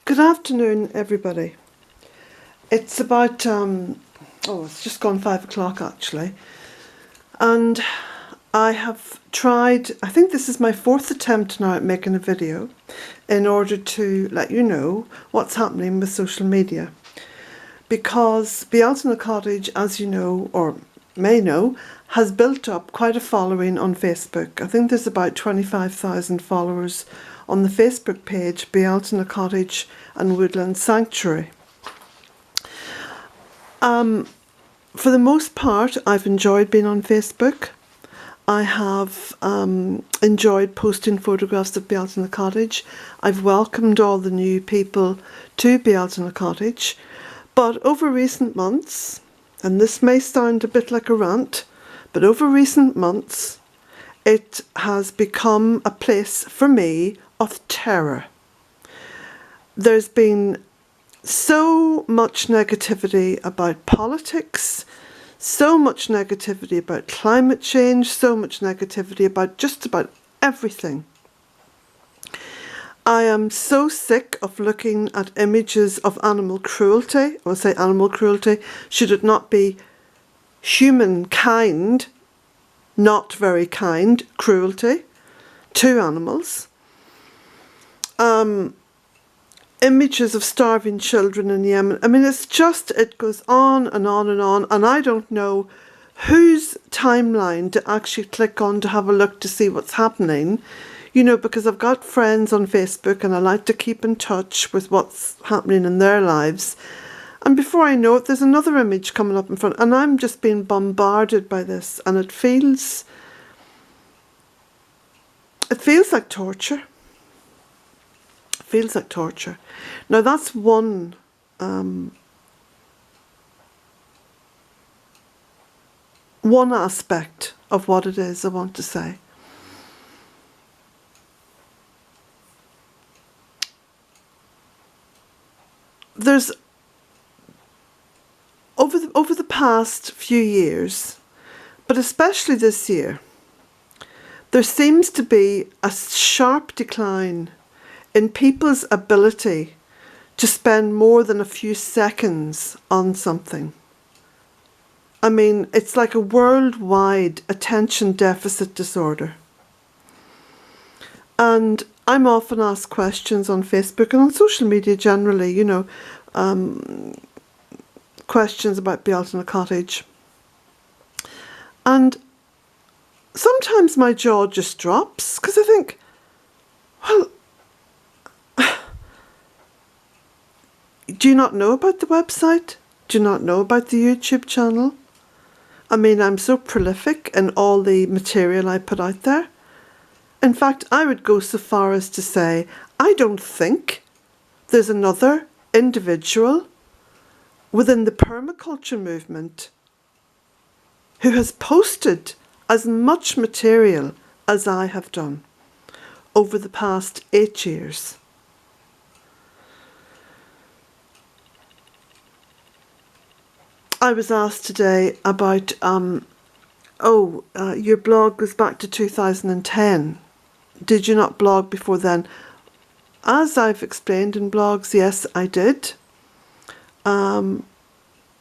Good afternoon, everybody. It's about, it's just gone 5 o'clock actually. And I have tried, I think this is my fourth attempt now at making a video in order to let you know what's happening with social media. Because Bealtaine Cottage, as you know, or may know, has built up quite a following on Facebook. I think there's about 25,000 followers on the Facebook page, Bealtaine Cottage and Woodland Sanctuary. For the most part, I've enjoyed being on Facebook. I have enjoyed posting photographs of Bealtaine Cottage. I've welcomed all the new people to Bealtaine Cottage. But over recent months, and this may sound a bit like a rant, but over recent months, it has become a place for me of terror. There's been so much negativity about politics, so much negativity about climate change, so much negativity about just about everything. I am so sick of looking at images of animal cruelty. I say animal cruelty, should it not be humankind, not very kind, cruelty to animals. Images of starving children in Yemen. I mean, it goes on and on and on, and I don't know whose timeline to actually click on to have a look to see what's happening, you know, because I've got friends on Facebook and I like to keep in touch with what's happening in their lives. And before I know it, there's another image coming up in front, and I'm just being bombarded by this, and it feels like torture. Feels like torture. Now that's one aspect of what it is I want to say. There's over the past few years, but especially this year, there seems to be a sharp decline in people's ability to spend more than a few seconds on something. I mean, it's like a worldwide attention deficit disorder. And I'm often asked questions on Facebook and on social media generally, you know, questions about Bealtaine Cottage. And sometimes my jaw just drops because I think, well, do you not know about the website? Do you not know about the YouTube channel? I mean, I'm so prolific in all the material I put out there. In fact, I would go so far as to say, I don't think there's another individual within the permaculture movement who has posted as much material as I have done over the past 8 years. I was asked today about, your blog goes back to 2010. Did you not blog before then? As I've explained in blogs, yes, I did. I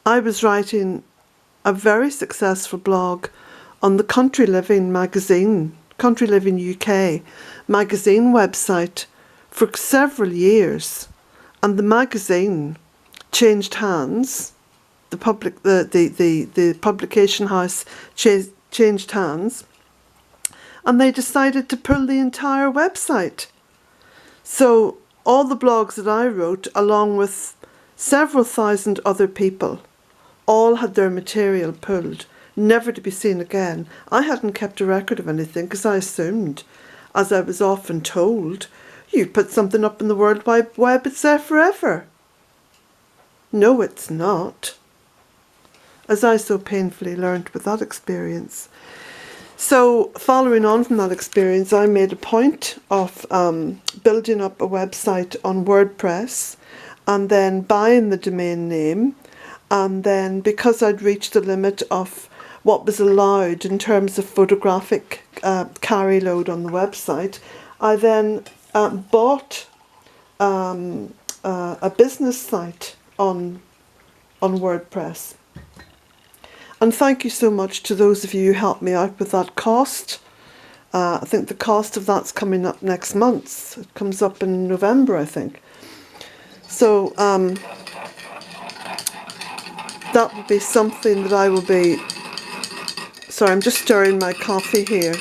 was writing a very successful blog on the Country Living magazine, Country Living UK magazine website for several years, and the magazine changed hands. The publication house changed hands, and they decided to pull the entire website. So all the blogs that I wrote, along with several thousand other people, all had their material pulled, never to be seen again. I hadn't kept a record of anything because I assumed, as I was often told, you put something up in the World Wide Web, it's there forever. No, it's not, as I so painfully learned with that experience. So following on from that experience, I made a point of building up a website on WordPress and then buying the domain name. And then, because I'd reached the limit of what was allowed in terms of photographic carry load on the website, I then bought a business site on WordPress. And thank you so much to those of you who helped me out with that cost. I think the cost of that's coming up next month. It comes up in November, I think. So that will be something that I will be... Sorry, I'm just stirring my coffee here.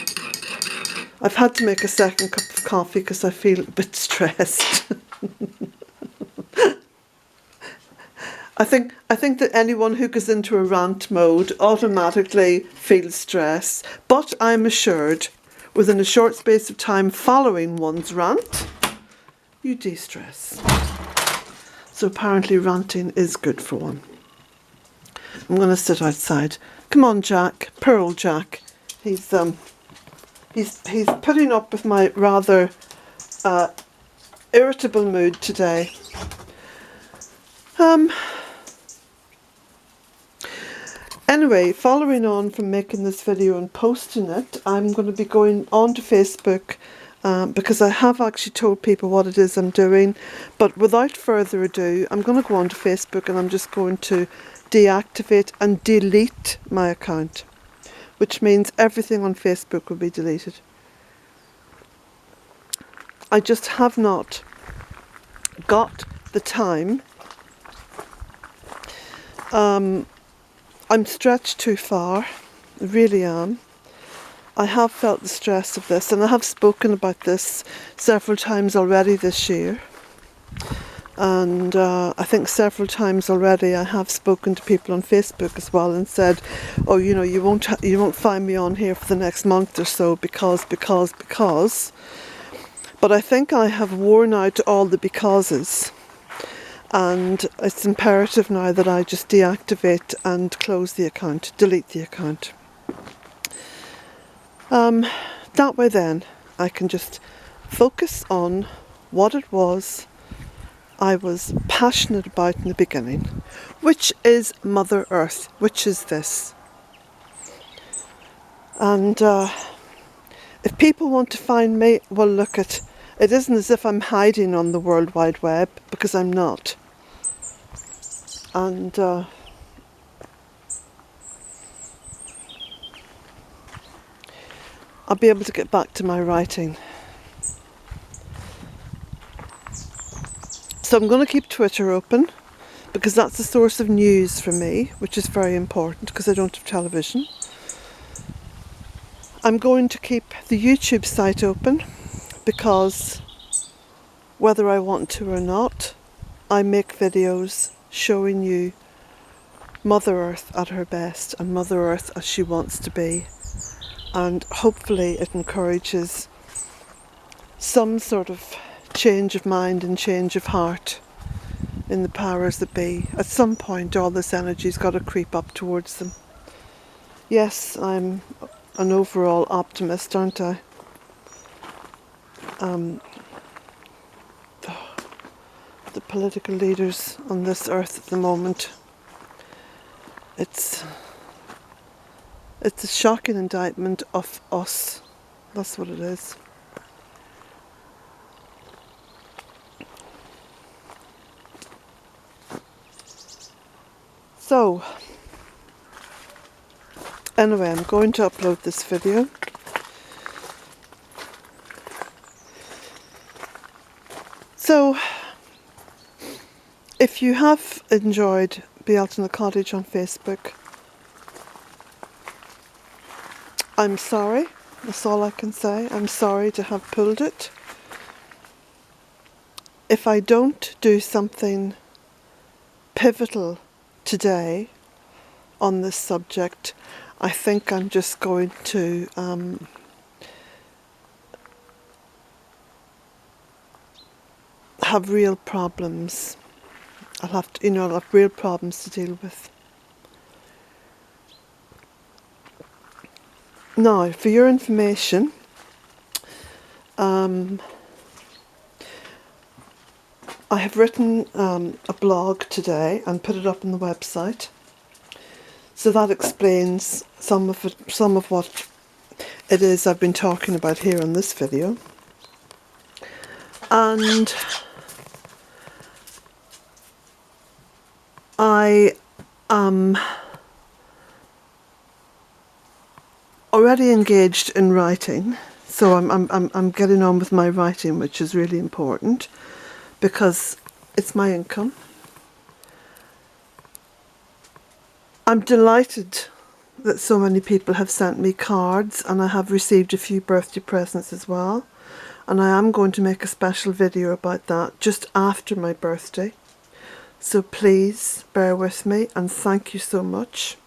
I've had to make a second cup of coffee because I feel a bit stressed. I think that anyone who goes into a rant mode automatically feels stress, but I'm assured within a short space of time following one's rant, you de-stress. So apparently ranting is good for one. I'm going to sit outside. Come on, Jack. Poor old Jack. He's putting up with my rather irritable mood today. Anyway, following on from making this video and posting it, I'm going to be going on to Facebook because I have actually told people what it is I'm doing. But without further ado, I'm going to go on to Facebook and I'm just going to deactivate and delete my account, which means everything on Facebook will be deleted. I just have not got the time. I'm stretched too far, I really am. I have felt the stress of this, and I have spoken about this several times already this year. And I think several times already I have spoken to people on Facebook as well and said, oh, you know, you won't find me on here for the next month or so because. But I think I have worn out all the becauses. And it's imperative now that I just deactivate and close the account, delete the account. That way then I can just focus on what it was I was passionate about in the beginning, which is Mother Earth, which is this. And if people want to find me, well, look, it isn't as if I'm hiding on the World Wide Web, because I'm not. And I'll be able to get back to my writing. So I'm going to keep Twitter open because that's a source of news for me, which is very important because I don't have television. I'm going to keep the YouTube site open because whether I want to or not, I make videos showing you Mother Earth at her best and Mother Earth as she wants to be. And hopefully it encourages some sort of change of mind and change of heart in the powers that be. At some point all this energy's got to creep up towards them. Yes, I'm an overall optimist, aren't I? The political leaders on this earth at the moment, it's a shocking indictment of us. That's what it is. So, anyway, I'm going to upload this video. So, if you have enjoyed Bealtaine Cottage on Facebook, I'm sorry. That's all I can say. I'm sorry to have pulled it. If I don't do something pivotal today on this subject, I think I'm just going to have real problems. I'll have real problems to deal with. Now, for your information, I have written a blog today and put it up on the website. So that explains some of what it is I've been talking about here on this video. And I am already engaged in writing, so I'm getting on with my writing, which is really important because it's my income. I'm delighted that so many people have sent me cards, and I have received a few birthday presents as well, and I am going to make a special video about that just after my birthday, so please bear with me and thank you so much.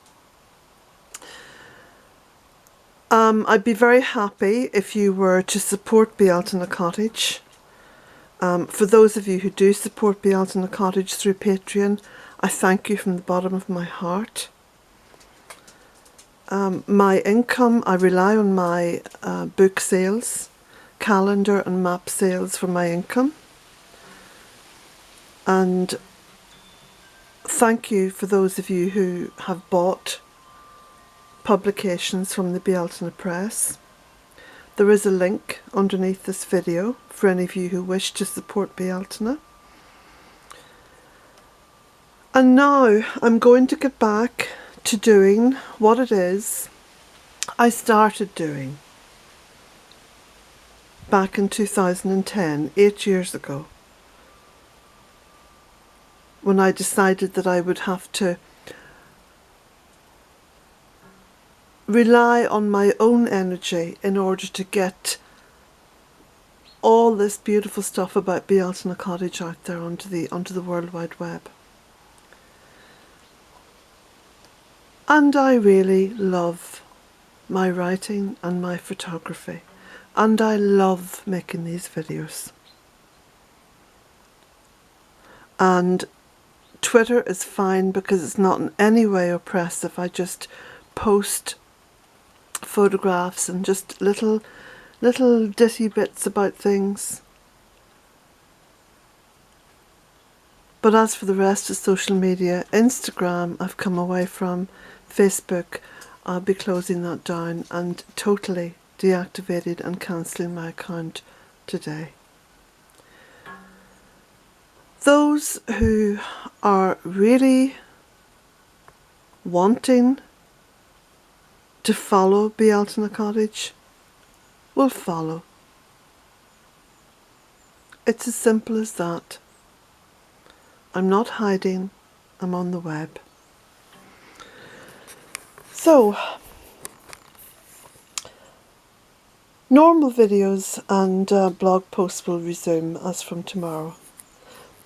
I'd be very happy if you were to support Bealtaine Cottage. For those of you who do support Bealtaine Cottage through Patreon, I thank you from the bottom of my heart. My income, I rely on my book sales, calendar and map sales for my income. And thank you for those of you who have bought publications from the Bealtaine Press. There is a link underneath this video for any of you who wish to support Bealtaine. And now I'm going to get back to doing what it is I started doing back in 2010, 8 years ago, when I decided that I would have to rely on my own energy in order to get all this beautiful stuff about Bealtaine Cottage out there onto the World Wide Web. And I really love my writing and my photography, and I love making these videos. And Twitter is fine because it's not in any way oppressive. I just post photographs and just little ditty bits about things. But as for the rest of social media, Instagram I've come away from, Facebook I'll be closing that down and totally deactivated and cancelling my account today. Those who are really wanting to follow Bealtaine Cottage will follow. It's as simple as that. I'm not hiding, I'm on the web. So, normal videos and blog posts will resume as from tomorrow.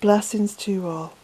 Blessings to you all.